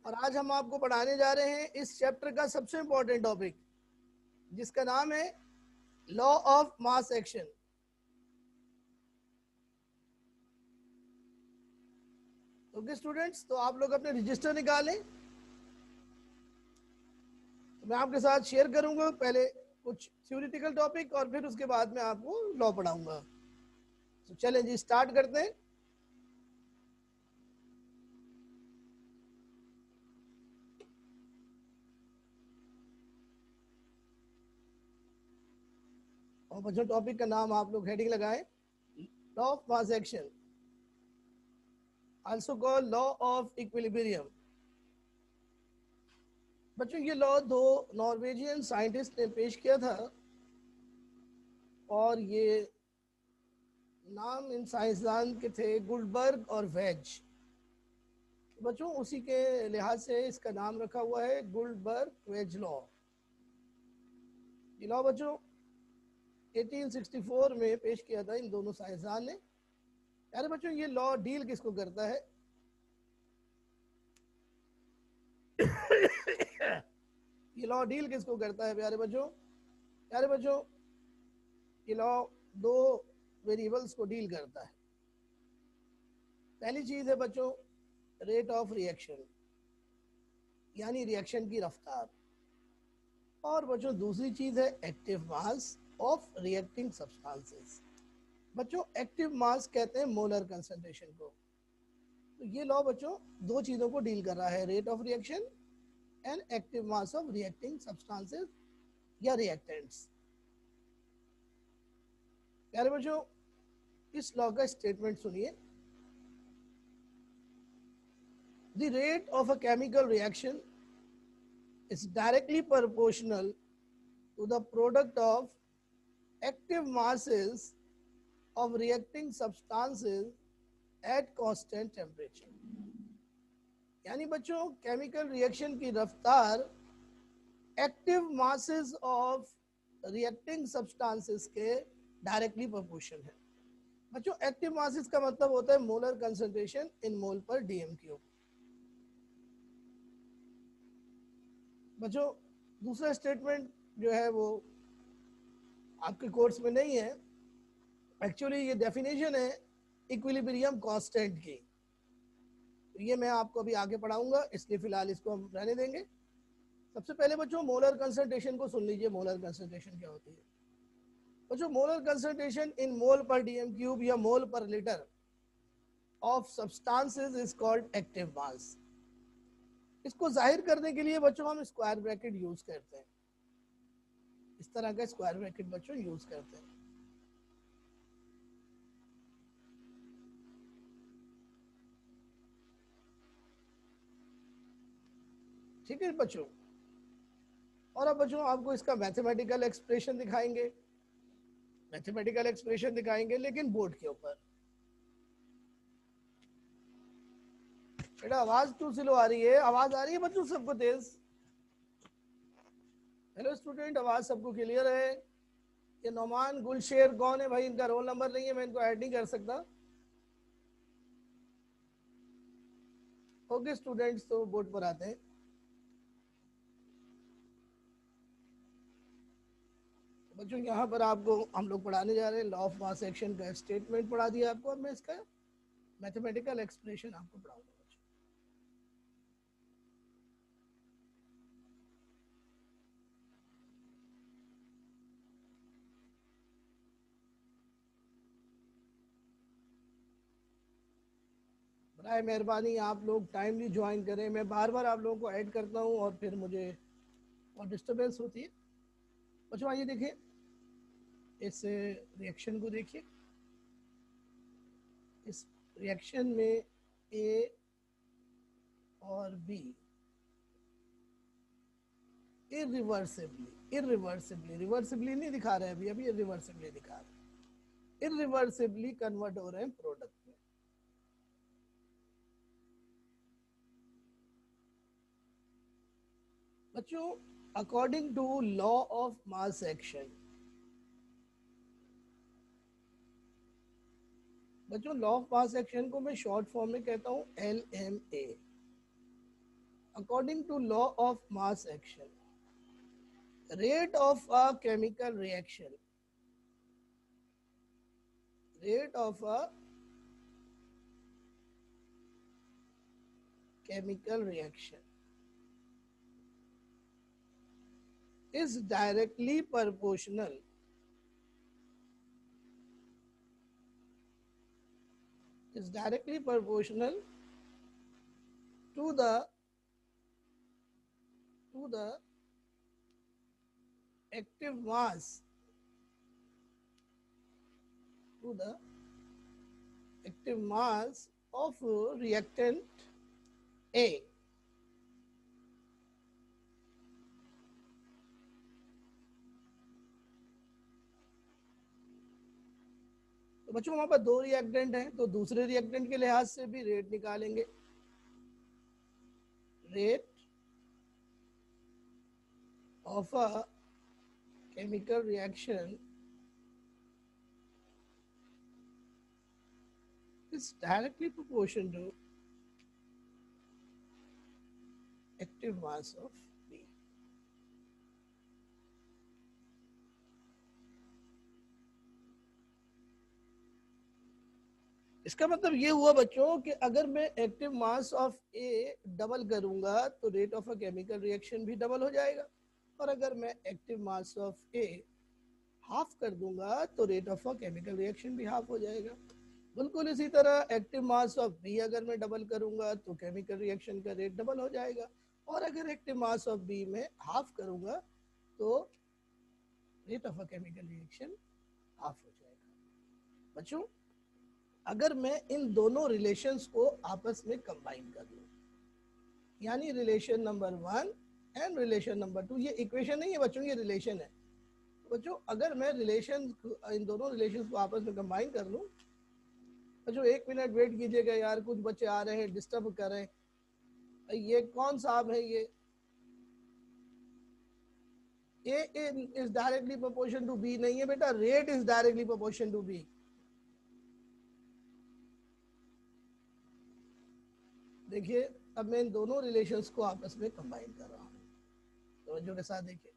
और आज हम आपको पढ़ाने जा रहे हैं इस चैप्टर का सबसे इंपॉर्टेंट टॉपिक, जिसका नाम है law of mass action. Okay students, तो आप लोग अपने रजिस्टर निकालें। तो मैं आपके साथ शेयर करूंगा पहले कुछ थ्योरेटिकल टॉपिक और फिर उसके बाद में आपको लॉ पढ़ाऊंगा। तो चलें जी, स्टार्ट करते हैं। और बच्चों, टॉपिक का नाम आप लोग हेडिंग लगाएं, law of mass action, also called law of equilibrium. बच्चों, ये लॉ दो नॉर्वेजियन साइंटिस्ट ने पेश किया था और ये नाम इन साइंसदान के थे गुल्डबर्ग और वेज। बच्चों, उसी के लिहाज से इसका नाम रखा हुआ है गुल्डबर्ग वेज लॉ। ये लॉ बच्चों 1864 में पेश किया था इन दोनों साइंसदान ने। यार बच्चों, ये लॉ डील किसको करता है? ये लॉ डील किसको करता है प्यारे बच्चों? प्यारे बच्चों, ये लॉ दो वेरिएबल्स को डील करता है। पहली चीज है बच्चों रेट ऑफ रिएक्शन, यानी रिएक्शन की रफ्तार। और बच्चों दूसरी चीज है active mass of reacting substances. बच्चों, एक्टिव मास कहते हैं मोलर कंसंट्रेशन को। तो ये लॉ बच्चों दो चीजों को डील कर रहा है, rate of reaction and active mass of reacting substances या रिएक्टेंट्स। प्यारे बच्चों, इस लॉ का स्टेटमेंट सुनिए। The rate of a chemical reaction is directly proportional to the product of active masses of reacting substances at constant temperature। यानी बच्चों chemical reaction की रफ्तार active masses of reacting substances के डायरेक्टली प्रोपोर्शनल है। बच्चों, active masses का मतलब होता है मोलर कंसंट्रेशन इन मोल पर डीएम क्यूब। बच्चों, दूसरा स्टेटमेंट जो है वो आपके कोर्स में नहीं है। एक्चुअली ये डेफिनेशन है इक्विलिब्रियम कांस्टेंट की। तो ये मैं आपको अभी आगे पढ़ाऊंगा, इसलिए फिलहाल इसको हम रहने देंगे। सबसे पहले बच्चों मोलर कंसंट्रेशन को सुन लीजिए। मोलर कंसंट्रेशन क्या होती है बच्चों? मोलर कंसंट्रेशन इन मोल पर डीएम क्यूब या मोल पर litre of substances is called active mass. इसको जाहिर करने के लिए बच्चों हम स्क्वायर ब्रैकेट यूज करते हैं। इस तरह का स्क्वायर ब्रैकेट बच्चों यूज करते हैं। ठीक है बच्चों, और अब बच्चों आपको इसका मैथमेटिकल एक्सप्रेशन दिखाएंगे। मैथमेटिकल एक्सप्रेशन दिखाएंगे लेकिन बोर्ड के ऊपर। बेटा आवाज क्यों स्लो आ रही है? आवाज आ रही है बच्चों सबको तेज? हेलो स्टूडेंट, आवाज सबको क्लियर है? ये नौमान गुलशेर कौन है भाई? इनका रोल नंबर नहीं है, मैं इनको ऐड नहीं कर सकता। ओके स्टूडेंट्स, तो बोर्ड पर आते हैं। बच्चों यहाँ पर आपको हम लोग पढ़ाने जा रहे हैं लॉ ऑफ मास एक्शन का स्टेटमेंट पढ़ा दिया आपको। अब मैं इसका मैथमेटिकल एक्सप्रेशन आपको पढ़ाऊंगा। बराए मेहरबानी आप लोग टाइमली ज्वाइन करें। मैं बार बार आप लोगों को ऐड करता हूँ और फिर मुझे और डिस्टर्बेंस होती है। बच्चों आइए देखिए, इस रिएक्शन को देखिए। इस रिएक्शन में ए और बी इरिवर्सिबली रिवर्सिबली नहीं दिखा रहे अभी इरिवर्सिबली दिखा रहे, इरिवर्सिबली कन्वर्ट हो रहे हैं प्रोडक्ट में। बच्चों according to law of mass action, बच्चों लॉ ऑफ मास एक्शन को मैं शॉर्ट फॉर्म में कहता हूं LMA। according to law of mass action, rate of a chemical reaction, rate of a chemical reaction is directly proportional to the active mass to the active mass of reactant A. तो बच्चों हमारे पास दो reactant हैं, तो दूसरे reactant के लिहाज से भी रेट निकालेंगे। Rate of a chemical reaction is directly proportional to active mass of B. इसका मतलब ये हुआ बच्चों कि अगर मैं active mass of A double करूंगा तो rate of a chemical reaction भी डबल हो जाएगा, और अगर मैं active mass of A half कर दूंगा तो rate of a chemical reaction भी हाफ हो जाएगा। बिल्कुल इसी तरह एक्टिव मास ऑफ बी अगर मैं डबल करूंगा तो केमिकल रिएक्शन का रेट डबल हो जाएगा, और अगर एक्टिव मास ऑफ बी में हाफ करूंगा तो rate of a chemical reaction half हो जाएगा। बच्चों अगर मैं इन दोनों रिलेशंस को आपस में कंबाइन कर लूं, यानी relation number 1 and relation number 2, ये इक्वेशन नहीं है बच्चों, ये रिलेशन है। बच्चों अगर मैं रिलेशन इन दोनों रिलेशंस को आपस में कंबाइन कर लूं, बच्चों एक मिनट वेट कीजिएगा यार, कुछ बच्चे आ रहे हैं डिस्टर्ब कर रहे हैं। ये कौन साहब है? ये A is directly proportion to B नहीं है बेटा, rate is directly proportion to B। देखिए अब मैं इन दोनों रिलेशंस को आपस में कंबाइन कर रहा हूँ, तवज्जो के साथ देखिए।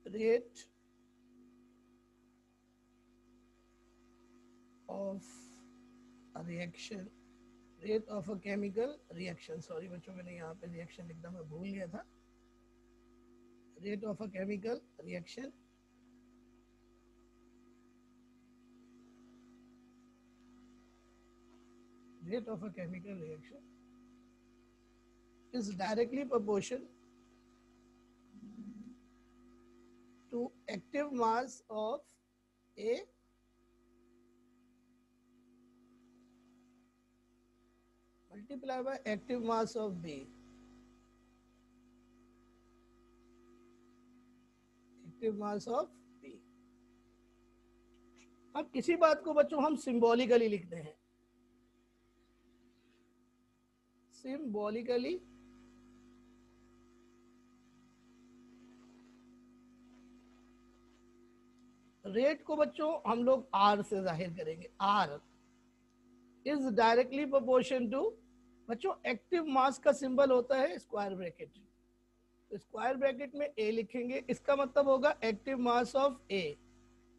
Rate of reaction, rate of a chemical reaction, sorry बच्चों मैंने यहाँ पे रिएक्शन लिखना मैं भूल गया था। Rate of a chemical reaction rate of a chemical reaction is directly proportional to active mass of A multiplied by active mass of B, active mass of B। अब किसी बात को बच्चों हम सिंबॉलिकली लिखते हैं, सिंबॉलिकली रेट को बच्चों हम लोग R से जाहिर करेंगे। R is directly proportion to, बच्चों एक्टिव मास का सिंबल होता है स्क्वायर ब्रैकेट, तो स्क्वायर ब्रैकेट में A लिखेंगे, इसका मतलब होगा एक्टिव मास ऑफ A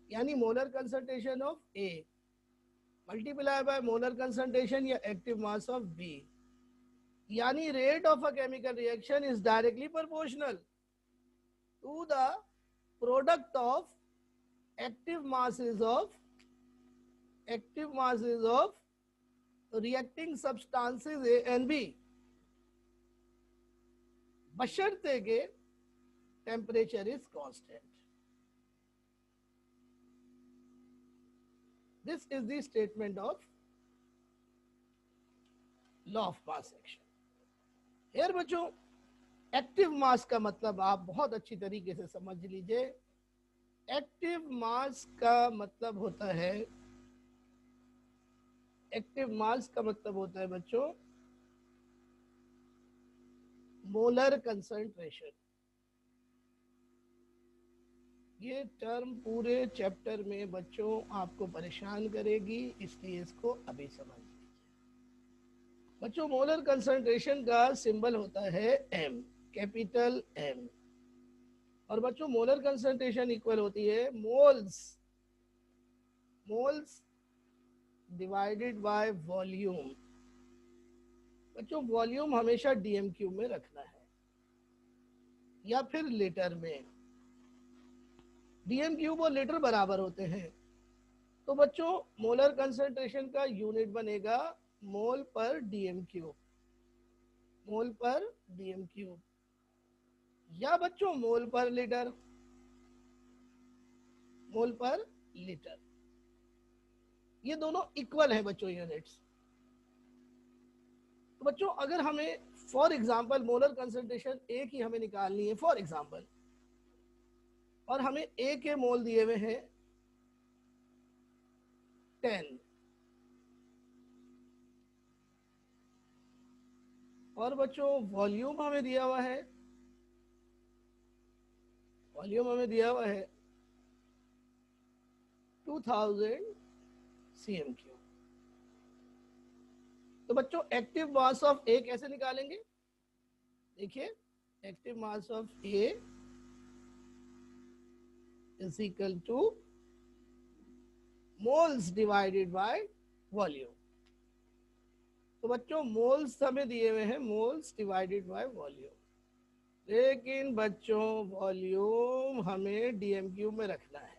यानी molar concentration of A multiply by molar concentration या एक्टिव मास ऑफ B, यानी rate of a chemical reaction is directly proportional to the product of active masses of reacting substances A and B, बशर्ते के temperature is constant. This is the statement of law of mass action. Here बच्चों active mass का मतलब आप बहुत अच्छी तरीके से समझ लीजिए। एक्टिव मास का मतलब होता है, एक्टिव मास का मतलब होता है बच्चों मोलर कंसंट्रेशन। ये टर्म पूरे चैप्टर में बच्चों आपको परेशान करेगी, इसलिए इसको अभी समझ लीजिए। बच्चों मोलर कंसंट्रेशन का सिंबल होता है एम, कैपिटल एम। और बच्चों मोलर कंसंट्रेशन इक्वल होती है moles, moles divided by volume. बच्चों वॉल्यूम हमेशा डीएम क्यूब में रखना है या फिर लीटर में। डीएम क्यूब और लीटर बराबर होते हैं। तो बच्चों मोलर कंसंट्रेशन का यूनिट बनेगा मोल पर डीएम क्यूब, मोल पर डीएम क्यूब, या बच्चों मोल पर लीटर, मोल पर लीटर। ये दोनों इक्वल है बच्चों यूनिट्स। तो बच्चों अगर हमें फॉर एग्जांपल मोलर कंसंट्रेशन ए की हमें निकालनी है फॉर एग्जांपल, और हमें ए के मोल दिए हुए हैं 10, और बच्चों वॉल्यूम हमें दिया हुआ है, वॉल्यूम हमें दिया हुआ है 2000 सीएम क्यूब। तो बच्चों एक्टिव मास ऑफ ए कैसे निकालेंगे? देखिए active mass of A is equal two moles divided by volume. तो बच्चों मोल्स हमें दिए हुए हैं मोल्स डिवाइडेड बाय वॉल्यूम, लेकिन बच्चों वॉल्यूम हमें डीएम क्यूब में रखना है।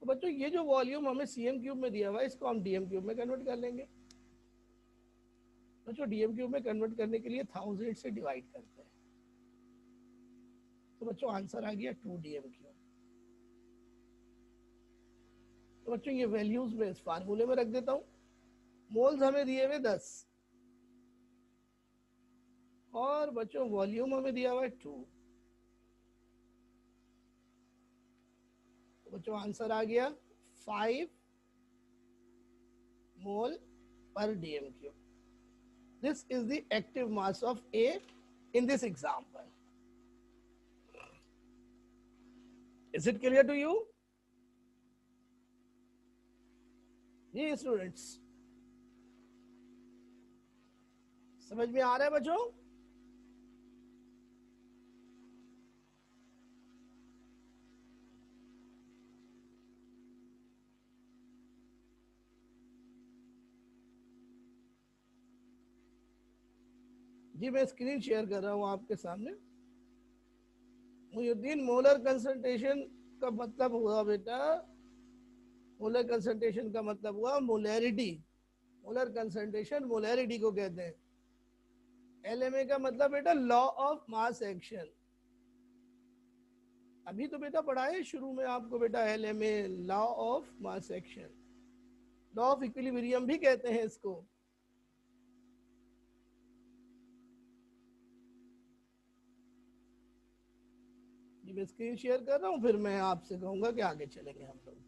तो बच्चों ये जो वॉल्यूम हमें सीएम क्यूब में दिया हुआ है इसको हम डीएम क्यूब में कन्वर्ट कर लेंगे। बच्चों डीएम क्यूब में कन्वर्ट करने के लिए 1000 से डिवाइड करते हैं। तो बच्चों आंसर आ गया 2 डीएम क्यूब। तो बच्चों ये वैल्यूज में इस फार्मूले में रख देता हूं। मोल्स हमें दिए हुए 10 और बच्चों वॉल्यूम हमें दिया हुआ है 2। तो बच्चों आंसर आ गया 5 मोल पर DM cube. This is the active mass of A in this example. Is it clear to you? जी स्टूडेंट्स, समझ में आ रहा है बच्चों? जी मैं स्क्रीन शेयर कर रहा हूं आपके सामने। मुहिउद्दीन मोलर कंसंट्रेशन का मतलब हुआ बेटा, मोलर कंसंट्रेशन का मतलब हुआ मोलैरिटी। मोलर कंसंट्रेशन मोलैरिटी को कहते हैं। एलएमए का मतलब बेटा लॉ ऑफ मास एक्शन। अभी तो बेटा पढ़ाए शुरू में आपको बेटा LMA, law of mass action, law of equilibrium भी कहते हैं इसको। जी मैं स्क्रीन शेयर कर रहा हूँ, फिर मैं आपसे कहूंगा कि आगे चलेंगे हम लोग।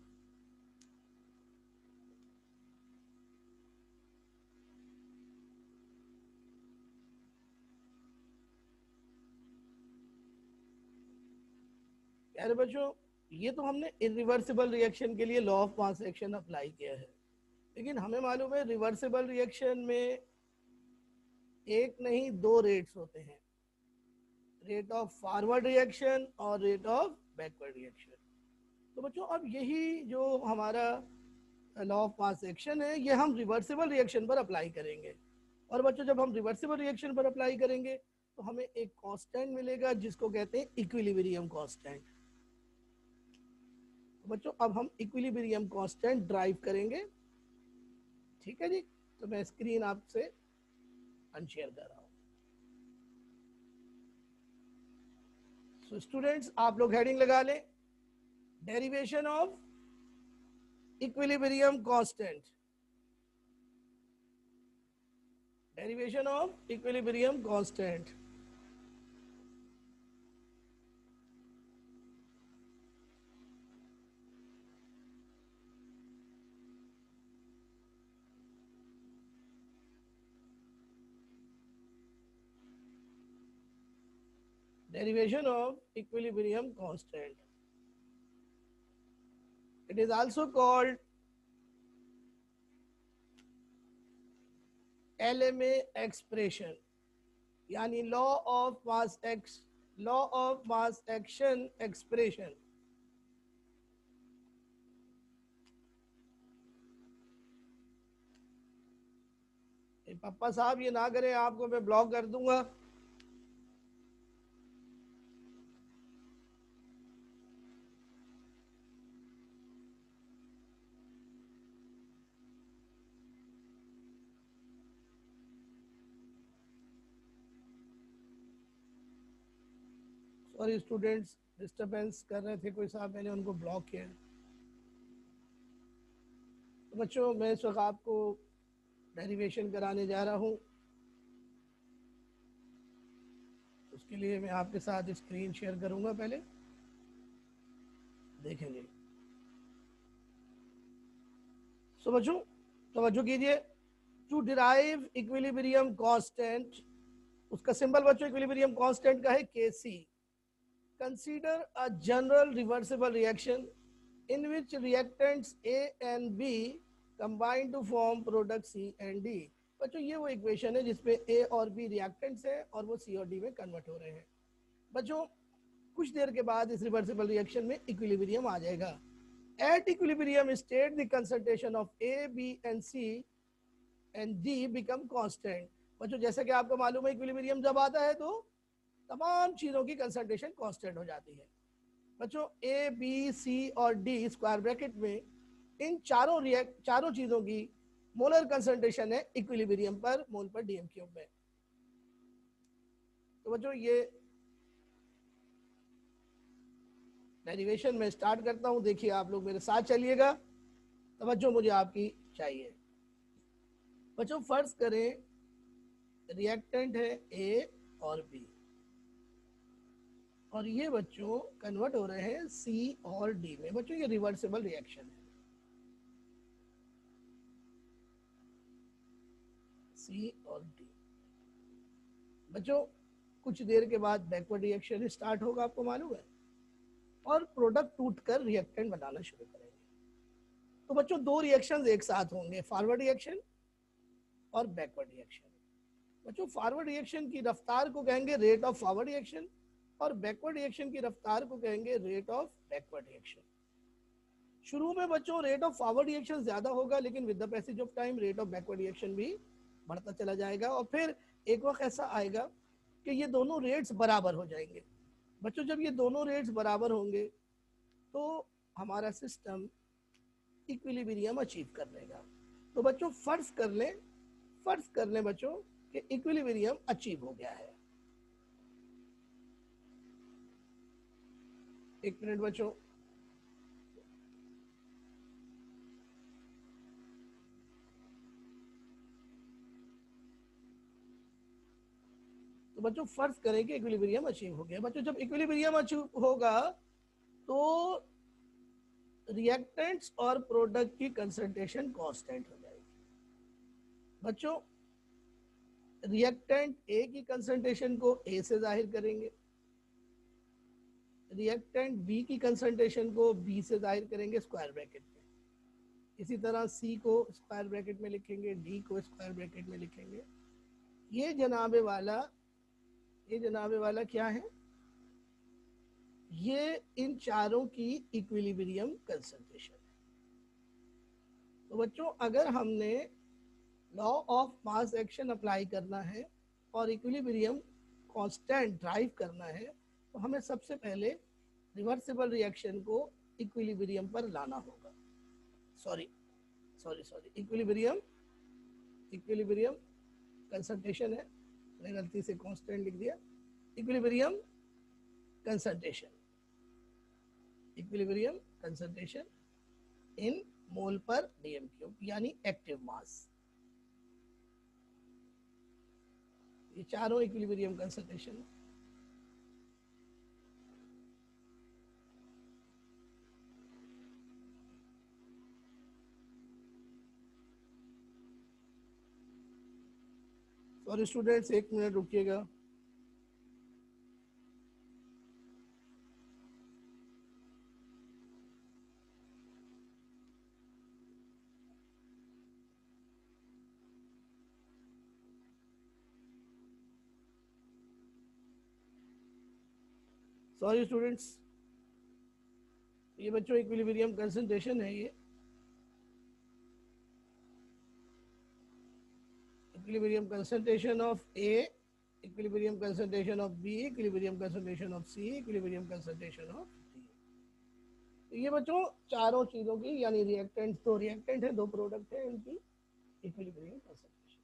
यार बच्चों ये तो हमने इरिवर्सिबल रिएक्शन के लिए law of mass action apply किया है, लेकिन हमें मालूम है रिवर्सिबल रिएक्शन में एक नहीं दो रेट्स होते हैं, रेट ऑफ फॉरवर्ड रिएक्शन और रेट ऑफ बैकवर्ड रिएक्शन। तो बच्चों अब यही जो हमारा लॉ ऑफ मास एक्शन है ये हम रिवर्सिबल रिएक्शन पर अप्लाई करेंगे। और बच्चों जब हम रिवर्सिबल रिएक्शन पर अप्लाई करेंगे तो हमें एक कांस्टेंट मिलेगा जिसको कहते हैं इक्विलिब्रियम कांस्टेंट। तो बच्चों अब हम इक्विलिब्रियम कांस्टेंट ड्राइव करेंगे। ठीक है जी, तो मैं स्क्रीन आपसे अनशेयर कर रहा हूँ। सो स्टूडेंट्स आप लोग हेडिंग लगा लें, derivation of equilibrium constant, derivation of equilibrium constant. derivation of equilibrium constant. It is also called LMA expression, यानी law of mass action expression. पापा साहब ये ना करें, आपको मैं ब्लॉक कर दूंगा। सॉरी स्टूडेंट्स, डिस्टरबेंस कर रहे थे कोई साहब, मैंने उनको ब्लॉक किया। तो बच्चों मैं इस वक्त आपको डेरिवेशन कराने जा रहा हूँ। उसके लिए मैं आपके साथ स्क्रीन शेयर करूंगा, पहले देखेंगे। सो बच्चों तवज्जो कीजिए। टू डिराइव इक्विलिब्रियम कांस्टेंट, उसका सिंबल बच्चों इक्विलिब्रियम कांस्टेंट का है Kc। Consider a general reversible reaction in which reactants A and B combine to form product C and D। बच्चों ये वो इक्वेशन है जिसमें A और B रिएक्टेंट्स हैं और वो C और D में कन्वर्ट हो रहे हैं। बच्चों कुछ देर के बाद इस रिवर्सिबल रिएक्शन में इक्विलिब्रियम आ जाएगा। At equilibrium state the concentration of A, B and C and D become constant। बच्चों जैसे कि आपको मालूम है इक्विलिब्रियम जब आता है तो तमाम चीज़ों की कंसंट्रेशन कांस्टेंट हो जाती है। बच्चों ए बी सी और डी स्क्वायर ब्रैकेट में इन चारों चीजों की मोलर कंसंट्रेशन है इक्विलिब्रियम पर मोल पर डीएम क्यूब में। तो बच्चों ये डेरिवेशन में स्टार्ट करता हूं, देखिए आप लोग मेरे साथ चलिएगा। तो बच्चों मुझे आपकी चाहिए। बच्चों फर्ज करें रिएक्टेंट है ए और बी और ये बच्चों कन्वर्ट हो रहे हैं सी और डी में। बच्चों ये रिवर्सिबल रिएक्शन है, सी और डी। बच्चों कुछ देर के बाद बैकवर्ड रिएक्शन स्टार्ट होगा, आपको मालूम है, और प्रोडक्ट टूटकर रिएक्टेंट बनाना शुरू करेंगे। तो बच्चों दो रिएक्शंस एक साथ होंगे, फॉरवर्ड रिएक्शन और बैकवर्ड रिएक्शन। बच्चों फॉरवर्ड रिएक्शन की रफ्तार को कहेंगे रेट ऑफ फॉरवर्ड रिएक्शन और बैकवर्ड रिएक्शन की रफ्तार को कहेंगे रेट ऑफ बैकवर्ड रिएक्शन। शुरू में बच्चों रेट ऑफ फॉरवर्ड रिएक्शन ज्यादा होगा, लेकिन with the passage of time rate of backward reaction भी बढ़ता चला जाएगा और फिर एक वक्त ऐसा आएगा कि ये दोनों रेट्स बराबर हो जाएंगे। बच्चों जब ये दोनों रेट्स बराबर होंगे तो हमारा सिस्टम इक्विलिब्रियम अचीव कर लेगा। तो बच्चों फर्ज कर लें बच्चों कि इक्विलिब्रियम अचीव हो गया है। एक मिनट बच्चों, तो बच्चों फर्ज करें कि इक्विलिब्रियम अचीव हो गया। बच्चों जब इक्विलिब्रियम अचीव होगा तो रिएक्टेंट्स और प्रोडक्ट की कंसंट्रेशन कांस्टेंट हो जाएगी। बच्चों रिएक्टेंट ए की कंसंट्रेशन को ए से जाहिर करेंगे, रिएक्टेंट बी की कंसंट्रेशन को बी से जाहिर करेंगे स्क्वायर ब्रैकेट में। इसी तरह सी को स्क्वायर ब्रैकेट में लिखेंगे, डी को स्क्वायर ब्रैकेट में लिखेंगे। ये जनाबे वाला क्या है? ये इन चारों की इक्विलिब्रियम कंसंट्रेशन है। तो बच्चों अगर हमने law of mass action apply करना है और इक्विलिब्रियम कांस्टेंट ड्राइव करना है तो हमें सबसे पहले रिवर्सिबल रिएक्शन को इक्विलिब्रियम पर लाना होगा। सॉरी इक्विलिब्रियम कंसंट्रेशन है, मैंने गलती से कांस्टेंट लिख दिया। इक्विलिब्रियम कंसंट्रेशन इन मोल पर डीएम क्यूब यानी एक्टिव मास। ये चारों इक्विलिब्रियम कंसंट्रेशन। सॉरी स्टूडेंट्स, एक मिनट रुकिएगा। सॉरी स्टूडेंट्स, ये बच्चों इक्विलिब्रियम कंसंट्रेशन है, ये equilibrium concentration of A, equilibrium concentration of B, equilibrium concentration of C, equilibrium concentration of D। तो ये बच्चों चारों चीजों की, यानी रिएक्टेंट, दो रिएक्टेंट है, दो प्रोडक्ट है, इनकी इक्विलिब्रियम कंसंट्रेशन।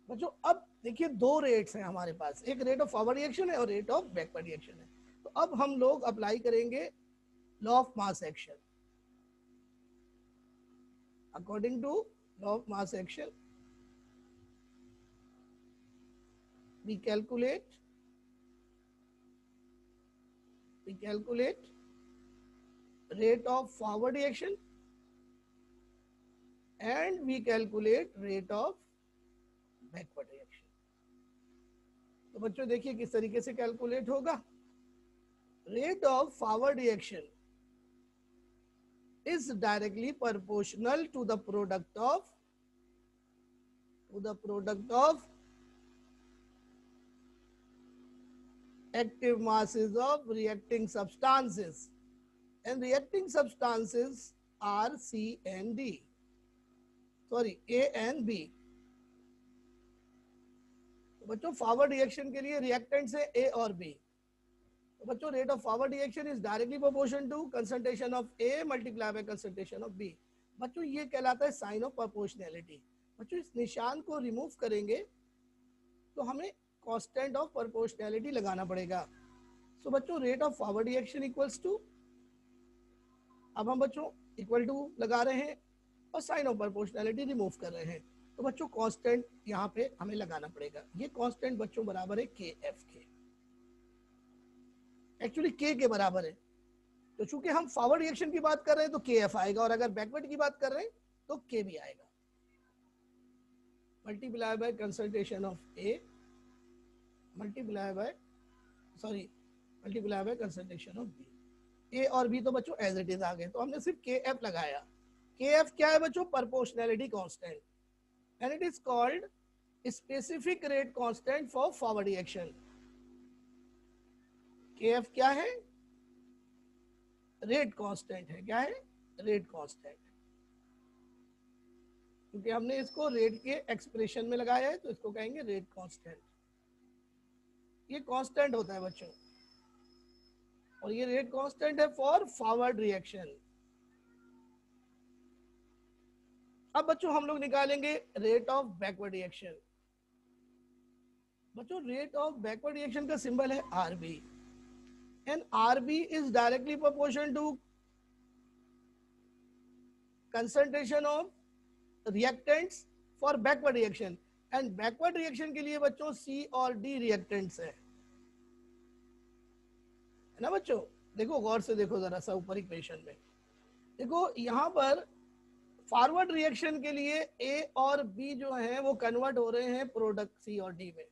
बच्चों अब देखिए दो रेट्स हैं हमारे पास, एक रेट ऑफ फॉरवर्ड रिएक्शन है और रेट ऑफ बैकवर्ड रिएक्शन है। तो अब हम लोग अप्लाई करेंगे law of mass action. According to law of mass action we calculate rate of forward reaction and we calculate rate of backward reaction। तो बच्चों देखिए किस तरीके से कैलकुलेट होगा। Rate of forward reaction is directly proportional to the product of active masses of reacting substances, and reacting substances are C and D, sorry A and B। तो बच्चों forward reaction के लिए रिएक्टेंट्स है A और B। तो बच्चों rate of forward reaction is directly proportional to concentration of A multiply by concentration of B। बच्चों ये कहलाता है साइन ऑफ प्रोपोर्शनैलिटी। बच्चों इस निशान को रिमूव करेंगे तो हमें कांस्टेंट ऑफ प्रोपोर्शनैलिटी लगाना पड़ेगा। सो बच्चों rate of forward reaction equals to, अब हम बच्चों इक्वल टू लगा रहे हैं और साइन ऑफ प्रोपोर्शनैलिटी रिमूव कर रहे हैं। तो बच्चों कांस्टेंट यहाँ पे हमें लगाना पड़ेगा। ये कांस्टेंट बच्चों बराबर है KF के, एक्चुअली K के बराबर है। तो चूंकि हम फॉरवर्ड रिएक्शन की बात कर रहे हैं तो KF आएगा, और अगर बैकवर्ड की बात कर रहे हैं तो K भी आएगा। Multiply by concentration of A multiply by concentration of B। A और B तो बच्चों एज इट इज आ गए, तो हमने सिर्फ KF लगाया। KF क्या है बच्चों? Proportionality constant, and it is called specific rate constant for forward reaction. KF क्या है? रेट कांस्टेंट है। क्या है? Rate constant. क्योंकि हमने इसको रेट के एक्सप्रेशन में लगाया है तो इसको कहेंगे रेट कांस्टेंट। ये कांस्टेंट होता है बच्चों, और ये रेट कांस्टेंट है फॉर फॉरवर्ड रिएक्शन। अब बच्चों हम लोग निकालेंगे रेट ऑफ बैकवर्ड रिएक्शन। बच्चों रेट ऑफ बैकवर्ड रिएक्शन का सिंबल है RB, and RB is directly proportional to concentration of reactants for backward reaction, and backward reaction के लिए बच्चों C और D reactants है ना बच्चों। देखो गौर से देखो जरा सा ऊपर इक्वेशन में देखो, यहाँ पर फॉरवर्ड रिएक्शन के लिए A और B जो है वो कन्वर्ट हो रहे हैं प्रोडक्ट C और D में,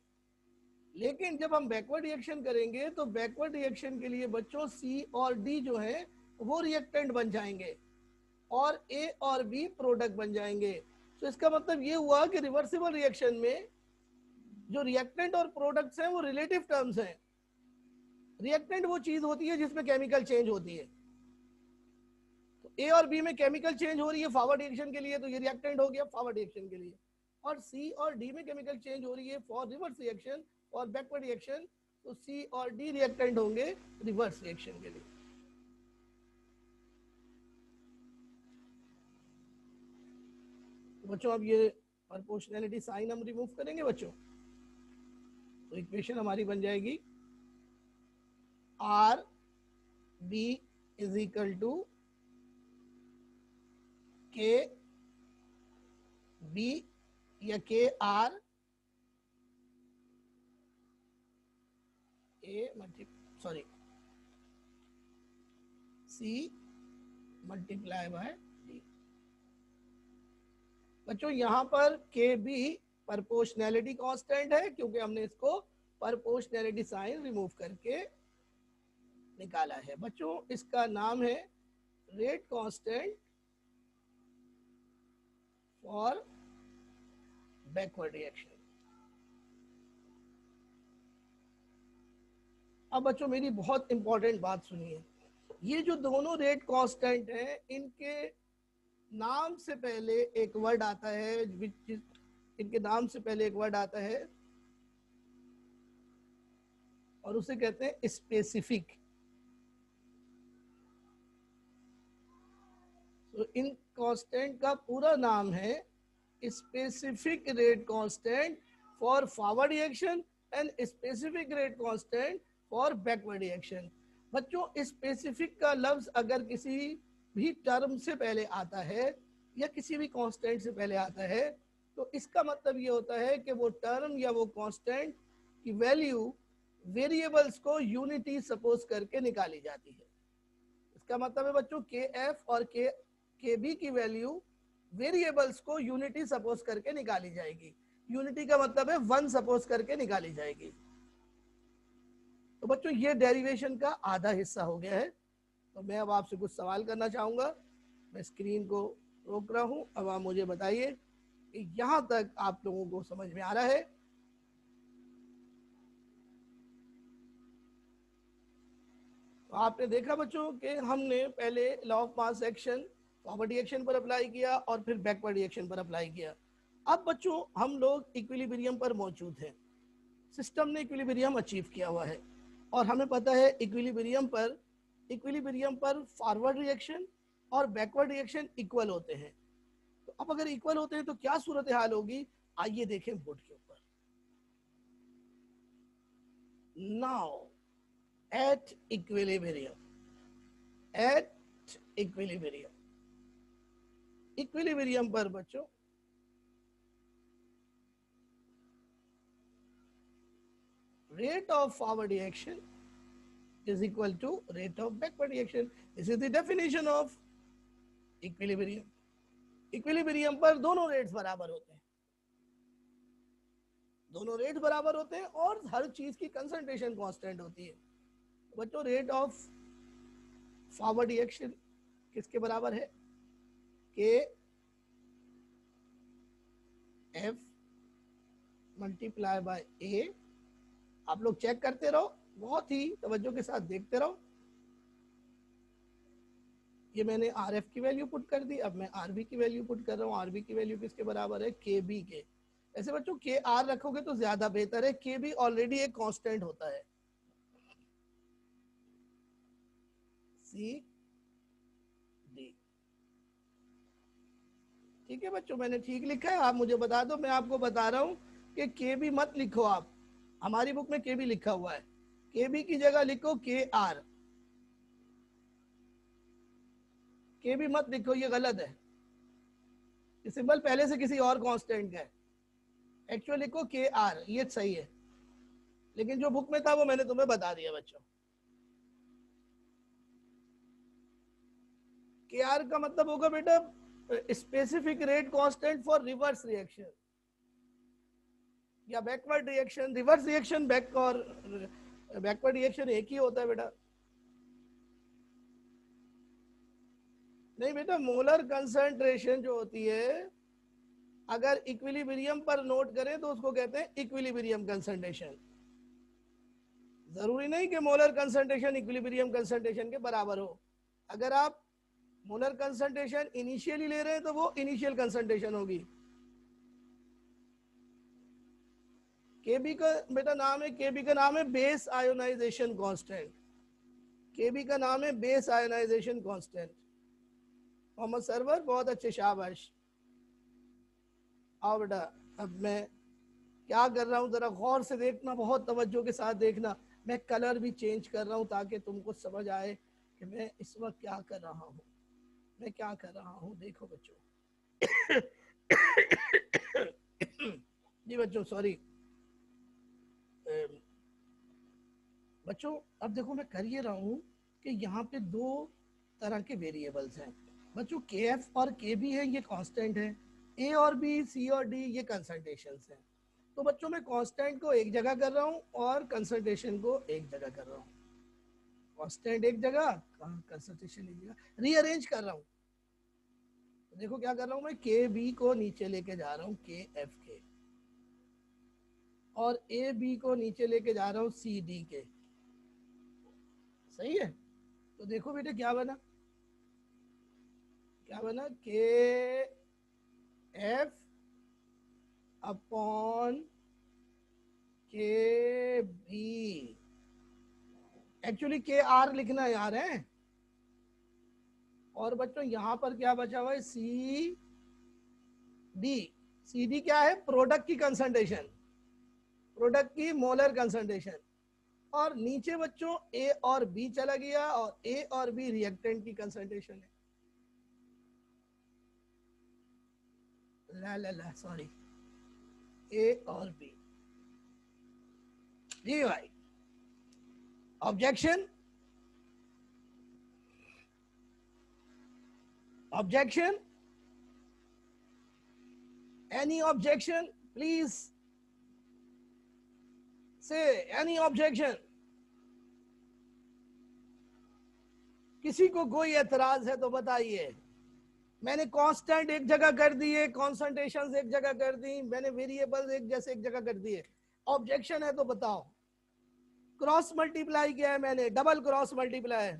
लेकिन जब हम बैकवर्ड रिएक्शन करेंगे तो बैकवर्ड रिएक्शन के लिए बच्चों C और D जो है वो रिएक्टेंट बन जाएंगे और A और B प्रोडक्ट बन जाएंगे। तो इसका मतलब ये हुआ कि रिवर्सिबल रिएक्शन में जो रिएक्टेंट और प्रोडक्ट्स हैं वो रिलेटिव टर्म्स हैं। रिएक्टेंट वो चीज होती है जिसमें केमिकल चेंज होती है। तो A और B में केमिकल चेंज हो रही है फॉरवर्ड रिएक्शन के लिए, तो ये रिएक्टेंट हो गया फॉरवर्ड रिएक्शन के लिए, और C और D में केमिकल चेंज हो रही है फॉर रिवर्स रिएक्शन और बैकवर्ड रिएक्शन, तो C और D रिएक्टेंट होंगे रिवर्स रिएक्शन के लिए। बच्चों अब ये प्रोपोर्शनैलिटी साइन हम रिमूव करेंगे बच्चों, तो इक्वेशन हमारी बन जाएगी RB is equal to KB या KR C multiply by D। बच्चों यहाँ पर KB प्रोपोर्शनैलिटी कांस्टेंट है क्योंकि हमने इसको प्रोपोर्शनैलिटी साइन रिमूव करके निकाला है। बच्चों इसका नाम है rate constant for backward reaction. अब बच्चों मेरी बहुत इंपॉर्टेंट बात सुनिए, ये जो दोनों रेट कांस्टेंट हैं, इनके नाम से पहले एक वर्ड आता है, इनके नाम से पहले एक वर्ड आता है और उसे कहते हैं स्पेसिफिक। तो इन कांस्टेंट का पूरा नाम है specific rate constant for forward reaction and specific rate constant for backward reaction. बच्चों स्पेसिफिक का लफ्ज अगर किसी भी टर्म से पहले आता है या किसी भी कांस्टेंट से पहले आता है तो इसका मतलब ये होता है कि वो टर्म या वो कांस्टेंट की वैल्यू वेरिएबल्स को यूनिटी सपोज करके निकाली जाती है। इसका मतलब है बच्चों के एफ और के बी की वैल्यू वेरिएबल्स को यूनिटी सपोज करके निकाली जाएगी। यूनिटी का मतलब है वन सपोज करके निकाली जाएगी। तो बच्चों ये डेरिवेशन का आधा हिस्सा हो गया है। तो मैं अब आपसे कुछ सवाल करना चाहूंगा। मैं स्क्रीन को रोक रहा हूं। अब आप मुझे बताइए कि यहां तक आप लोगों को समझ में आ रहा है? तो आपने देखा बच्चों कि हमने पहले law of mass action forward reaction पर अप्लाई किया और फिर बैकवर्ड रिएक्शन पर अप्लाई किया। अब बच्चों हम लोग इक्विलिब्रियम पर मौजूद हैं, सिस्टम ने इक्विलिब्रियम अचीव किया हुआ है और हमें पता है इक्विलिब्रियम पर फॉरवर्ड रिएक्शन और बैकवर्ड रिएक्शन इक्वल होते हैं। तो अब अगर इक्वल होते हैं तो क्या सूरत हाल होगी, आइए देखें बोर्ड के ऊपर। नाउ एट इक्विलिब्रियम पर बच्चों rate of forward reaction is equal to rate of backward reaction. This is the definition of equilibrium. Equilibrium पर दोनों रेट्स बराबर होते हैं, और हर चीज की कंसंट्रेशन कांस्टेंट होती है। बच्चों रेट ऑफ फॉरवर्ड रिएक्शन किसके बराबर है? के एफ मल्टीप्लाई बाय ए। आप लोग चेक करते रहो, बहुत ही तवज्जो के साथ देखते रहो। ये मैंने आर एफ की वैल्यू पुट कर दी, अब मैं आर बी की वैल्यू पुट कर रहा हूँ। आर बी की वैल्यू किसके बराबर है? के बी के। ऐसे बच्चों के आर रखोगे तो ज्यादा बेहतर है, के बी ऑलरेडी एक कांस्टेंट होता है। C D. ठीक है बच्चों, मैंने ठीक लिखा है? आप मुझे बता दो। मैं आपको बता रहा हूँ कि के बी मत लिखो आप, हमारी बुक में के बी लिखा हुआ है, के बी की जगह लिखो के आर। के बी मत लिखो, ये गलत है। ये सिंबल पहले से किसी और कांस्टेंट का है। एक्चुअली लिखो के आर, ये सही है, लेकिन जो बुक में था वो मैंने तुम्हें बता दिया बच्चों। के आर का मतलब होगा बेटा specific rate constant for reverse reaction या backward reaction. Reverse reaction back और बैकवर्ड रिएक्शन एक ही होता है बेटा। नहीं बेटा, मोलर कंसंट्रेशन जो होती है अगर इक्विलिब्रियम पर नोट करें तो उसको कहते हैं इक्विलिब्रियम कंसंट्रेशन। जरूरी नहीं कि मोलर कंसंट्रेशन इक्विलिब्रियम कंसंट्रेशन के बराबर हो। अगर आप मोलर कंसंट्रेशन इनिशियली ले रहे हैं तो वो इनिशियल कंसंट्रेशन होगी। केबी का बेटा नाम है, केबी का नाम है बेस आयोनाइजेशन कांस्टेंट। केबी का नाम है base ionization constant. Mohammad Sarwar बहुत अच्छे, शाबाश। आओ बेटा, अब मैं क्या कर रहा हूँ जरा गौर से देखना, बहुत तवज्जो के साथ देखना। मैं कलर भी चेंज कर रहा हूँ ताकि तुमको समझ आए कि मैं इस वक्त क्या कर रहा हूँ। देखो बच्चों जी बच्चों, सॉरी बच्चों। अब देखो मैं कर ये रहा हूँ कि यहाँ पे दो तरह के वेरिएबल्स हैं बच्चों, के एफ और के बी है, ये कांस्टेंट है। ए और बी, सी और डी ये कंसंट्रेशंस हैं। तो बच्चों मैं कांस्टेंट को एक जगह कर रहा हूँ और कंसंट्रेशन को एक जगह कर रहा हूँ। कांस्टेंट एक जगह, कंसंट्रेशन एक जगह, रीअरेंज कर रहा हूँ। तो देखो क्या कर रहा हूँ मैं, के बी को नीचे लेके जा रहा हूँ के एफ के, और ए बी को नीचे लेके जा रहा हूँ सी डी के। सही है। तो देखो बेटे क्या बना, क्या बना, के एफ अपॉन के बी। एक्चुअली के आर लिखना यार है। और बच्चों यहां पर क्या बचा हुआ है, सी डी। सी डी क्या है, प्रोडक्ट की कंसंट्रेशन, प्रोडक्ट की मोलर कंसंट्रेशन। और नीचे बच्चों ए और बी चला गया, और ए और बी रिएक्टेंट की कंसंट्रेशन है। ला ला ला सॉरी, ए और बी। जी भाई, objection, objection, any objection please से, एनी ऑब्जेक्शन। किसी को कोई एतराज है तो बताइए। मैंने कांस्टेंट एक जगह कर दिए, कॉन्सेंट्रेशन एक जगह कर दी, मैंने वेरिएबल्स एक जैसे एक जगह कर दिए। ऑब्जेक्शन है तो बताओ। क्रॉस मल्टीप्लाई किया है मैंने, डबल क्रॉस मल्टीप्लाई।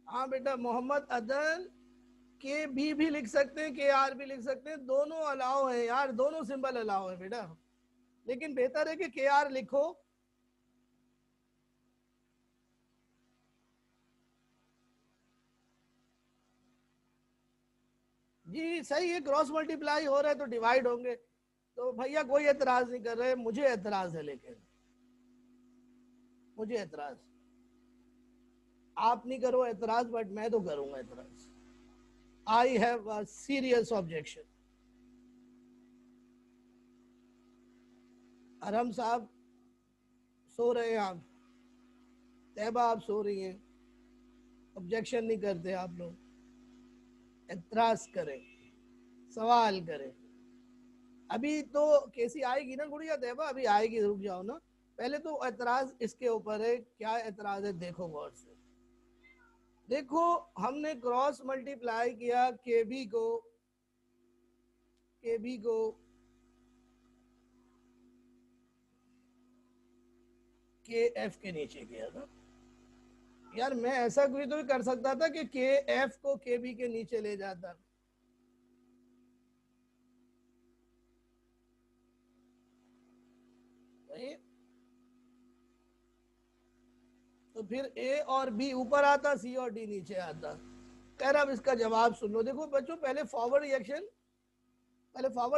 हाँ बेटा, मोहम्मद अदल के भी लिख सकते हैं, के आर भी लिख सकते हैं, दोनों अलाउ है यार, दोनों सिंबल अलाउ है बेटा। लेकिन बेहतर है कि के आर लिखो। जी सही है, क्रॉस मल्टीप्लाई हो रहा है तो डिवाइड होंगे। तो भैया कोई एतराज नहीं कर रहे, मुझे एतराज है, लेकिन मुझे एतराज, आप नहीं करो एतराज बट मैं तो करूंगा एतराज। I have a serious objection. Arham साहब सो रहे हैं आप, तैबा आप सो रही हैं, ऑब्जेक्शन नहीं करते आप लोग, एतराज करें, सवाल करें। अभी तो केसी आएगी ना गुड़िया तैबा, अभी आएगी, रुक जाओ ना। पहले तो एतराज इसके ऊपर है, क्या एतराज है देखो गौर से। देखो हमने क्रॉस मल्टीप्लाई किया के बी को के एफ के नीचे किया था। यार मैं ऐसा कोई तो भी कर सकता था कि के एफ को के बी के नीचे ले जाता। नहीं? तो फिर ए और बी ऊपर आता, सी और डी नीचे आता। कह रहा अब इसका जवाब सुन लो। देखो बच्चों, पहले फॉरवर्ड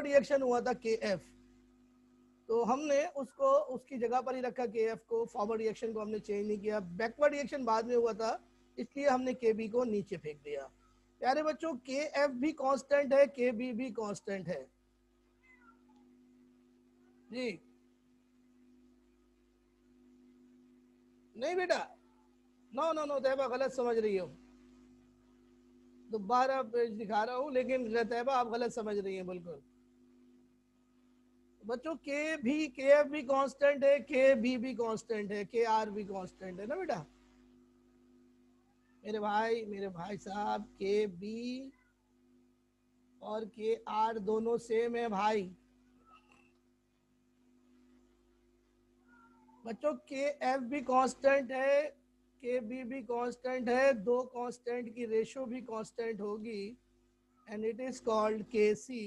रिएक्शन हुआ था के एफ, तो हमने उसको उसकी जगह पर ही रखा, के एफ को, फॉरवर्ड रिएक्शन को हमने चेंज नहीं किया। बैकवर्ड रिएक्शन बाद में हुआ था, इसलिए हमने के बी को नीचे फेंक दिया। प्यारे बच्चों, के एफ भी कांस्टेंट है, के बी भी कांस्टेंट है जी। नहीं बेटा, नो नो नो तैयबा गलत समझ रही हो, दोबारा पेज दिखा रहा हूँ, लेकिन तैयबा आप गलत समझ रही हैं बिल्कुल। बच्चों के एफ भी कांस्टेंट है, के बी भी कांस्टेंट है, के आर भी कांस्टेंट है ना बेटा। मेरे भाई साहब, के बी और के आर दोनों सेम है भाई। बच्चों के एफ भी कांस्टेंट है, के बी भी कांस्टेंट है, दो कांस्टेंट की रेशो भी कांस्टेंट होगी, एंड इट इज कॉल्ड के सी,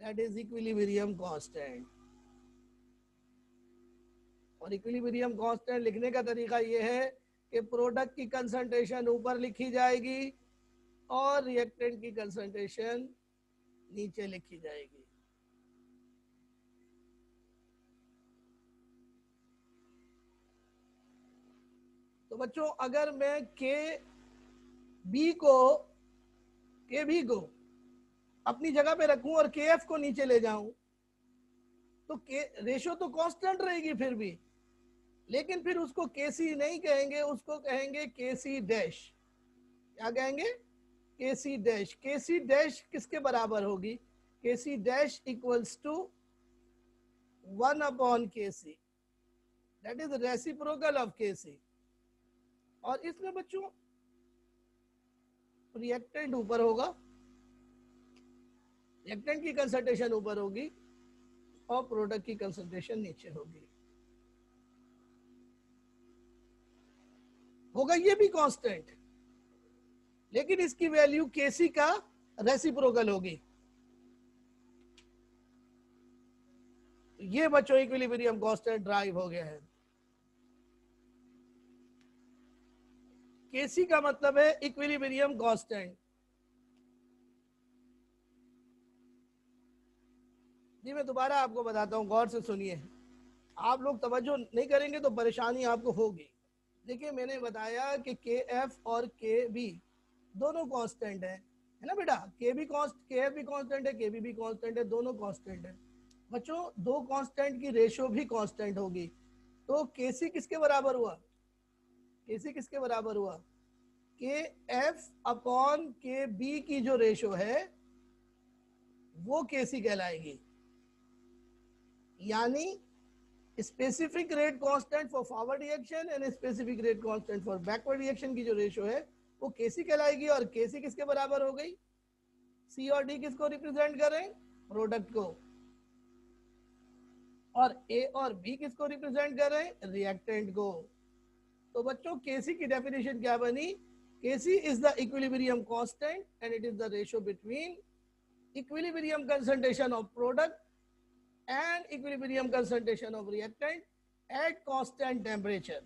दैट इज इक्विलिब्रियम कांस्टेंट। और इक्विलिब्रियम कांस्टेंट लिखने का तरीका यह है कि प्रोडक्ट की कंसंट्रेशन ऊपर लिखी जाएगी और रिएक्टेंट की कंसंट्रेशन नीचे लिखी जाएगी। तो बच्चों अगर मैं बी को के बी को अपनी जगह पे रखूं और के एफ को नीचे ले जाऊं, तो के रेशो तो कांस्टेंट रहेगी फिर भी, लेकिन फिर उसको के सी नहीं कहेंगे, उसको कहेंगे के सी डैश। क्या कहेंगे, के सी डैश। के सी डैश किसके बराबर होगी, के सी डैश इक्वल्स टू 1 के सी, दैट इज रेसिप्रोकल ऑफ के सी। और इसमें बच्चों रिएक्टेंट ऊपर होगा रिएक्टेंट की कंसंट्रेशन ऊपर होगी और प्रोडक्ट की कंसंट्रेशन नीचे होगी। होगा ये भी कांस्टेंट, लेकिन इसकी वैल्यू Kc का रेसिप्रोकल होगी। ये बच्चों इक्विलिब्रियम कांस्टेंट ड्राइव हो गया है। Kc का मतलब है इक्विलिब्रियम कांस्टेंट। जी मैं दोबारा आपको बताता हूं, गौर से सुनिए। आप लोग तवज्जो नहीं करेंगे तो परेशानी आपको होगी। देखिए मैंने बताया कि Kf और Kb दोनों कांस्टेंट है ना बेटा। के भी कांस्टेंट है, Kb भी कांस्टेंट है, दोनों कांस्टेंट है। बच्चों दो कांस्टेंट की रेशियो भी कांस्टेंट होगी। तो Kc किसके बराबर हुआ? Kc किसके बराबर हुआ? Kf अपॉन Kb की जो रेशियो है वो Kc कहलाएगी। यानी specific rate constant for forward reaction and specific rate constant for backward reaction की जो रेशियो है वो Kc कहलाएगी। और Kc किसके बराबर हो गई? C और D किसको रिप्रेजेंट करें? प्रोडक्ट को। और A और B किसको रिप्रेजेंट करें? रिएक्टेंट को। तो बच्चों Kc की डेफिनेशन क्या बनी? Kc is the equilibrium constant and it is the ratio between equilibrium concentration of product and equilibrium concentration of reactant at constant temperature.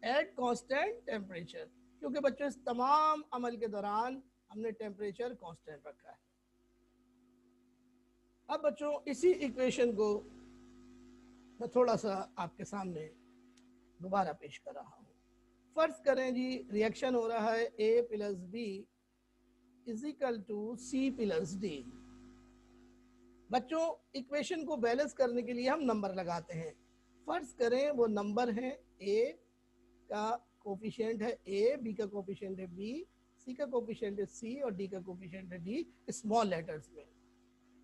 At constant temperature, क्योंकि बच्चों इस तमाम अमल के दौरान हमने टेम्परेचर कांस्टेंट रखा है। अब बच्चों इसी इक्वेशन को मैं थोड़ा सा आपके सामने दोबारा पेश कर रहा हूँ। फर्ज करें जी रिएक्शन हो रहा है A plus B is equal to C plus D. बच्चों इक्वेशन को बैलेंस करने के लिए हम नंबर लगाते हैं। फर्ज करें वो नंबर है A का कोफिशिएंट है A, B का कोफिशिएंट है B, C का कोफिशिएंट है C और D का कोफिशिएंट है D स्मॉल लेटर्स में।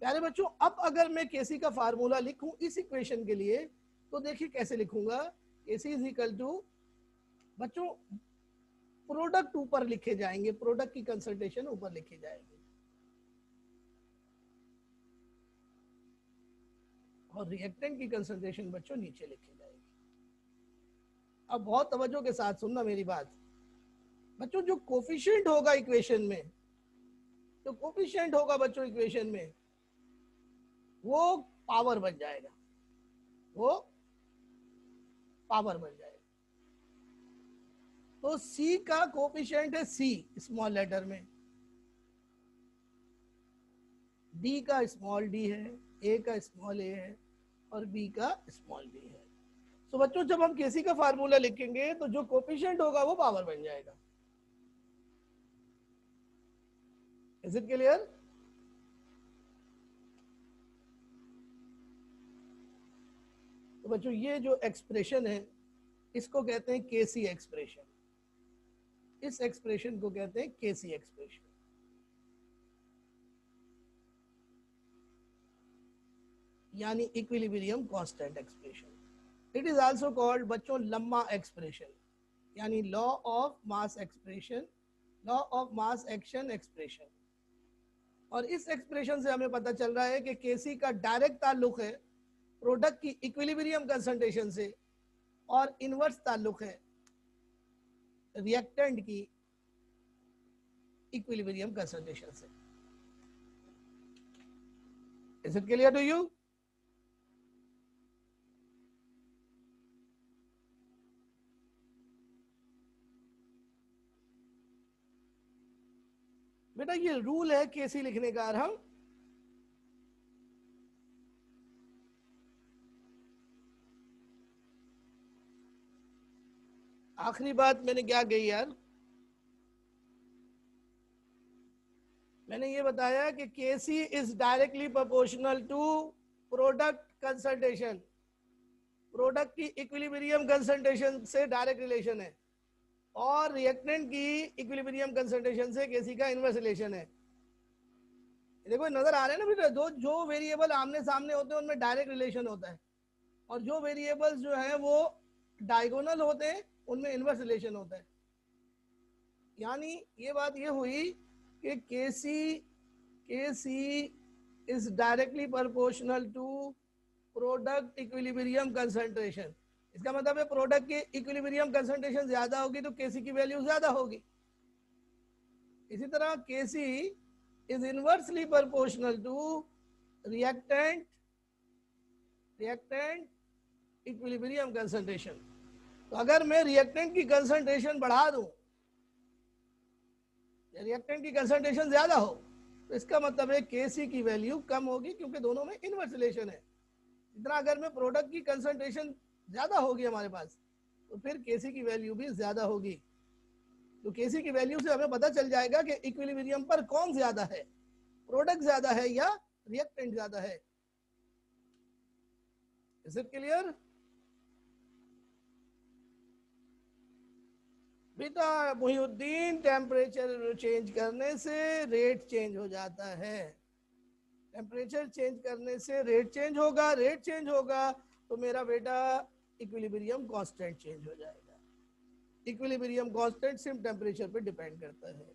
प्यारे बच्चों अब अगर मैं Kc का फार्मूला लिखूं इस इक्वेशन के लिए तो देखिए कैसे लिखूंगा। Kc इज इक्वल टू बच्चों प्रोडक्ट ऊपर लिखे जाएंगे, प्रोडक्ट की कंसंट्रेशन ऊपर लिखे जाएंगे और रिएक्टेंट की कंसंट्रेशन बच्चों नीचे लिखी जाएगी। अब बहुत तवज्जो के साथ सुनना मेरी बात। बच्चों जो कोफिशिएंट होगा इक्वेशन में, जो कोफिशिएंट होगा बच्चों इक्वेशन में वो पावर बन जाएगा, वो पावर बन जाएगा। तो C का कोफिशिएंट है C स्मॉल लेटर में, D का स्मॉल d है, A का स्मॉल a है और B का स्मॉल b है। तो बच्चों जब हम Kc का फार्मूला लिखेंगे तो जो कोफिशिएंट होगा वो पावर बन जाएगा। Is it clear? तो बच्चों ये जो एक्सप्रेशन है इसको कहते हैं Kc एक्सप्रेशन। इस एक्सप्रेशन को कहते हैं Kc एक्सप्रेशन। यानी equilibrium constant expression. It is also called बच्चों लम्मा एक्सप्रेशन, यानी law of mass expression, law of mass action expression. और इस एक्सप्रेशन से हमें पता चल रहा है कि Kc का डायरेक्ट ताल्लुक है प्रोडक्ट की इक्विलिब्रियम कंसंट्रेशन से और इनवर्स ताल्लुक है रिएक्टेंट की इक्विलिब्रियम कंसंट्रेशन से। Is it clear to you? बेटा ये रूल है Kc लिखने का। हम आखिरी बात मैंने क्या कही यार, मैंने ये बताया कि Kc is directly proportional to product concentration. Product की इक्विलिब्रियम कंसंट्रेशन से डायरेक्ट रिलेशन है और रिएक्टेंट की इक्विलिब्रियम कंसंट्रेशन से Kc का इनवर्स रिलेशन है। देखो नजर आ रहे हैं ना बेटा, जो वेरिएबल आमने सामने होते हैं उनमें डायरेक्ट रिलेशन होता है और जो वेरिएबल्स जो है वो डायगोनल होते हैं उनमें इनवर्स रिलेशन होता है। यानी ये बात ये हुई कि Kc is directly proportional to product equilibrium concentration. इसका मतलब है प्रोडक्ट की इक्विलिब्रियम कंसंट्रेशन ज्यादा होगी तो केसी की वैल्यू ज्यादा होगी। इसी तरह KC is inversely proportional to reactant equilibrium concentration. तो अगर मैं रिएक्टेंट की कंसंट्रेशन बढ़ा दूं, रिएक्टेंट की कंसंट्रेशन ज्यादा हो, तो इसका मतलब है केसी की वैल्यू कम होगी, क्योंकि दोनों में इनवर्स रिलेशन है। इतना अगर मैं प्रोडक्ट की कंसंट्रेशन ज्यादा होगी हमारे पास, तो फिर केसी की वैल्यू भी ज्यादा होगी। तो केसी की वैल्यू से हमें पता चल जाएगा कि इक्विलिब्रियम पर कौन ज्यादा है, प्रोडक्ट ज्यादा है या रिएक्टेंट ज्यादा है। Is it clear? बेटा मुहिउद्दीन, टेम्परेचर चेंज करने से रेट चेंज हो जाता है। टेम्परेचर चेंज करने से रेट चेंज होगा, रेट चेंज होगा तो मेरा बेटा इक्विलिब्रियम कांस्टेंट चेंज हो जाएगा। इक्विलिब्रियम कांस्टेंट सिर्फ टेम्परेचर पे डिपेंड करता है।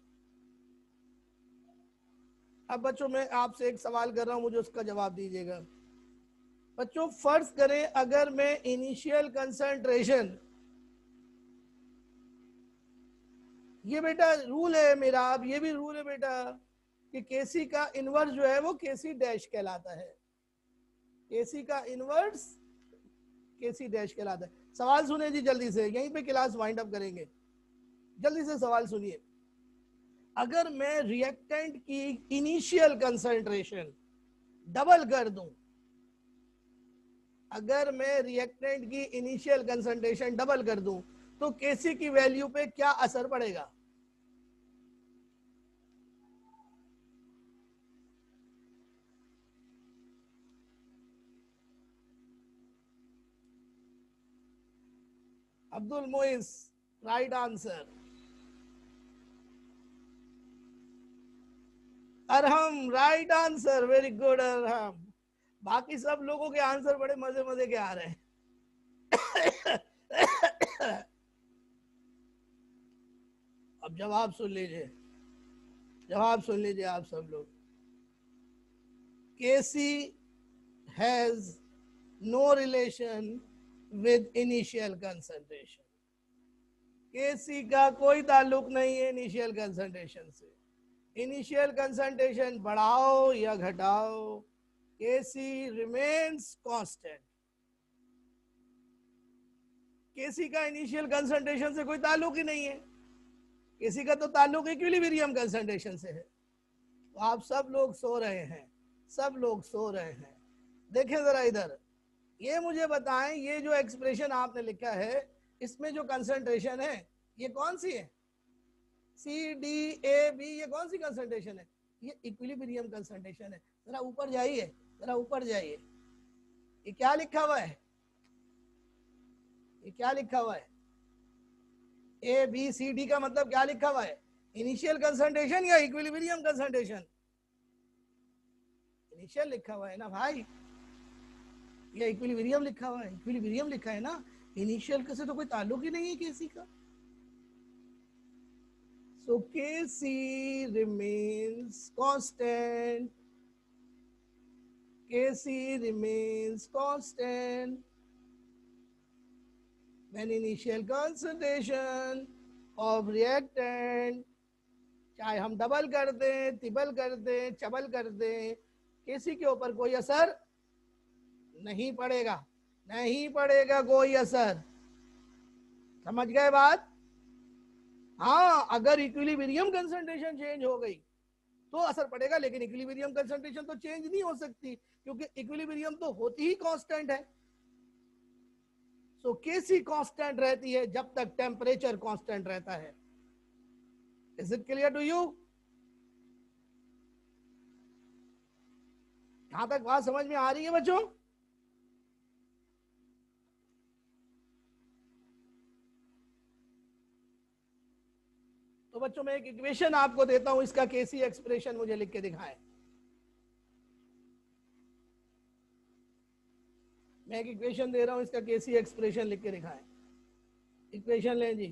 अब बच्चों मैं आपसे एक सवाल कर रहा हूं, मुझे उसका जवाब दीजिएगा। बच्चों फर्ज करें अगर मैं इनिशियल कंसंट्रेशन, ये बेटा रूल है मेरा, अब ये भी रूल है बेटा कि केसी का इनवर्स जो है वो केसी डैश कहलाता है। केसी का इनवर्स केसी डैश कहलाता है। सवाल सुने जी जल्दी से, यहीं पे क्लास वाइंड अप करेंगे। जल्दी से सवाल सुनिए। अगर मैं रिएक्टेंट की इनिशियल कंसंट्रेशन डबल कर दूं, अगर मैं रिएक्टेंट की इनिशियल कंसंट्रेशन डबल कर दूं, तो केसी की वैल्यू पे क्या असर पड़ेगा? Abdul Moiz, right answer. Arham, right answer, very good Arham. बाकी सब लोगों के आंसर बड़े मजे मजे के आ रहे हैं। अब जवाब सुन लीजिए, जवाब सुन लीजिए आप सब लोग। KC has no relation with initial concentration. KC का कोई ताल्लुक नहीं है इनिशियल कंसंट्रेशन से। इनिशियल कंसंट्रेशन बढ़ाओ या घटाओ, केसी रिमेन्स कांस्टेंट। केसी का इनिशियल कंसंट्रेशन से कोई ताल्लुक ही नहीं है। केसी का तो ताल्लुक इक्विलिब्रियम कंसंट्रेशन से है। तो आप सब लोग सो रहे हैं, सब लोग सो रहे हैं। देखें जरा इधर, ये मुझे बताएं, ये जो एक्सप्रेशन आपने लिखा है इसमें जो कंसंट्रेशन है ये कौन सी है? सी डी ए बी, ये कौन सी कंसंट्रेशन है? ये इक्विलिब्रियम कंसंट्रेशन है। जरा ऊपर जाइए, जरा ऊपर जाइए, ये क्या लिखा हुआ है? ये क्या लिखा हुआ है? ए बी सी डी का मतलब क्या लिखा हुआ है? इनिशियल कंसंट्रेशन या इक्विलिब्रियम कंसंट्रेशन? इनिशियल लिखा हुआ है ना भाई, ये इक्विलिब्रियम लिखा हुआ है, इक्विलिब्रियम लिखा है ना। इनिशियल से तो कोई ताल्लुक ही नहीं है केसी का। So Kc remains constant. Kc remains constant when initial concentration of reactant, चाहे हम डबल कर दें, तिबल कर दें, चबल कर दें, Kc के ऊपर कोई असर नहीं पड़ेगा, नहीं पड़ेगा कोई असर। समझ गए बात? हाँ, अगर इक्विलिब्रियम कंसंट्रेशन चेंज हो गई तो असर पड़ेगा, लेकिन इक्विलिब्रियम कंसंट्रेशन तो चेंज नहीं हो सकती, क्योंकि इक्विलिब्रियम तो होती ही कांस्टेंट है। सो केसी कांस्टेंट रहती है जब तक टेम्परेचर कांस्टेंट रहता है। Is it clear to you? यहां तक बात समझ में आ रही है बच्चों? तो बच्चों मैं एक इक्वेशन आपको देता हूं, इसका केसी एक्सप्रेशन मुझे लिख के दिखाएं। मैं एक इक्वेशन दे रहा हूं, इसका केसी एक्सप्रेशन लिख के दिखाएं। इक्वेशन लें जी।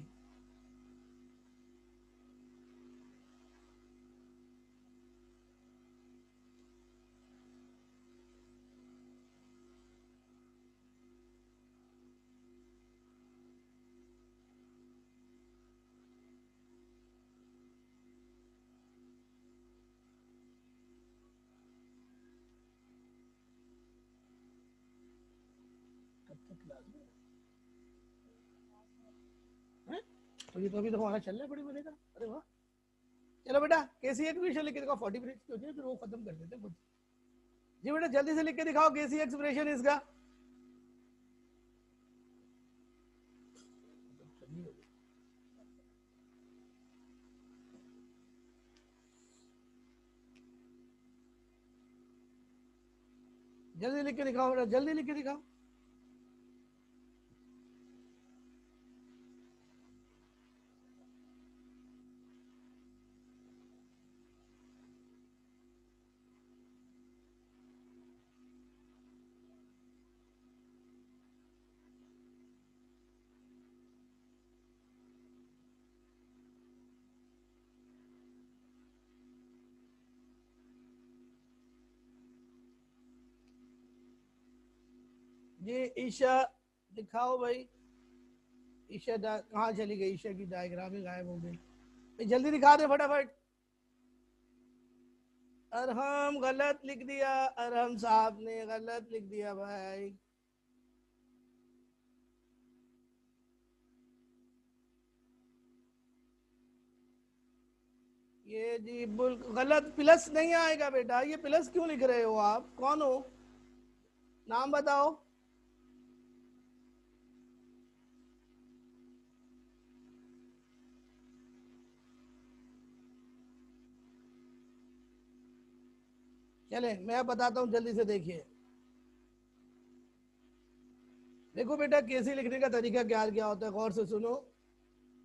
क्लास में हैं? तो ये तो अभी तो हमारा चल रहा है बड़ी बनेगा। अरे वाह, चलो बेटा केसी एक्सप्रेशन लिख के दिखाओ, 40 मिनट की होती है फिर वो खत्म कर देते हैं खुद। जी बेटा जल्दी से लिख के दिखाओ केसी एक्सप्रेशन इसका। जल्दी लिख के दिखाओ बेटा, जल्दी लिख के दिखाओ। जी ईशा दिखाओ भाई। ईशा कहाँ चली गई? ईशा की डायग्राम ही गायब हो गई। जल्दी दिखा दे फटाफट। अरहम गलत लिख दिया, अरहम साहब ने गलत लिख दिया भाई। ये जी गलत, प्लस नहीं आएगा बेटा। ये प्लस क्यों लिख रहे हो आप? कौन हो? नाम बताओ। चले मैं बताता हूँ जल्दी से, देखिए। देखो बेटा केसी लिखने का तरीका क्या क्या होता है, गौर से सुनो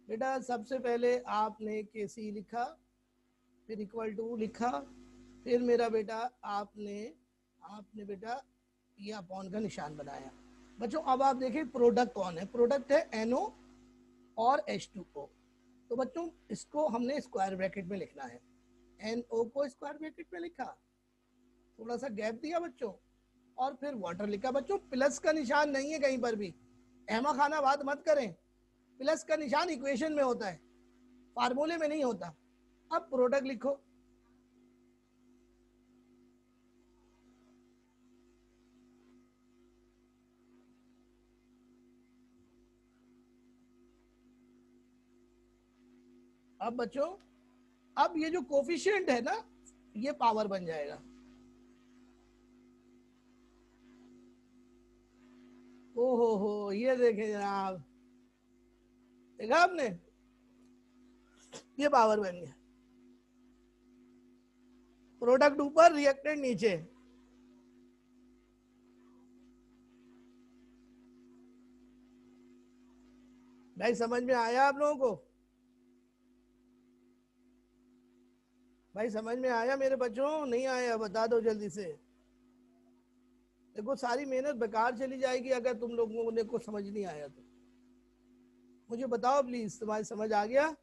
बेटा। सबसे पहले आपने केसी लिखा, फिर इक्वल टू लिखा, फिर मेरा बेटा आपने आपने बेटा ये अपॉन का निशान बनाया। बच्चों अब आप देखिए प्रोडक्ट कौन है? प्रोडक्ट है NO और H2O। तो बच्चों इसको हमने स्क्वायर ब्रैकेट में लिखना है। NO को स्क्वायर ब्रैकेट में लिखा, थोड़ा सा गैप दिया बच्चों, और फिर वाटर लिखा। बच्चों प्लस का निशान नहीं है कहीं पर भी, अहमा खाना बात मत करें। प्लस का निशान इक्वेशन में होता है, फार्मूले में नहीं होता। अब प्रोडक्ट लिखो। अब बच्चों अब ये जो कोफिशिएंट है ना, ये पावर बन जाएगा। ओहो हो, ये देखे जनाब, देखा आपने, ये पावर बन गया। प्रोडक्ट ऊपर, रिएक्टेंट नीचे। भाई समझ में आया आप लोगों को? भाई समझ में आया मेरे बच्चों? नहीं आया? बता दो जल्दी से। देखो सारी मेहनत बेकार चली जाएगी अगर तुम लोगों ने को समझ नहीं आया तो। मुझे बताओ प्लीज, तुम्हारी समझ आ गया?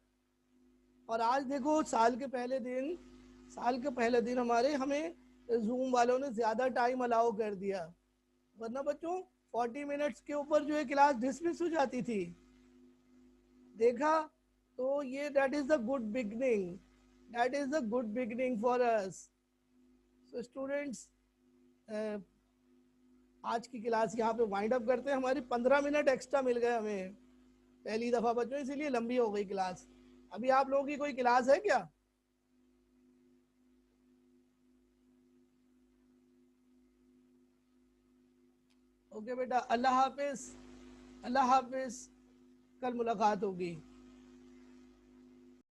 और आज देखो साल के पहले दिन हमारे हमें जूम वालों ने ज्यादा टाइम अलाउ कर दिया, वरना बच्चों 40 मिनट्स के ऊपर जो है क्लास डिसमिस हो जाती थी। देखा? तो ये that is the good beginning, that is the good beginning for us. So students, आज की क्लास यहाँ पे वाइंड अप करते हैं। हमारी 15 मिनट एक्स्ट्रा मिल गए हमें पहली दफा बच्चों, इसीलिए लंबी हो गई क्लास। अभी आप लोगों की कोई क्लास है क्या? ओके बेटा, अल्लाह हाफिज। अल्लाह हाफिज, कल मुलाकात होगी।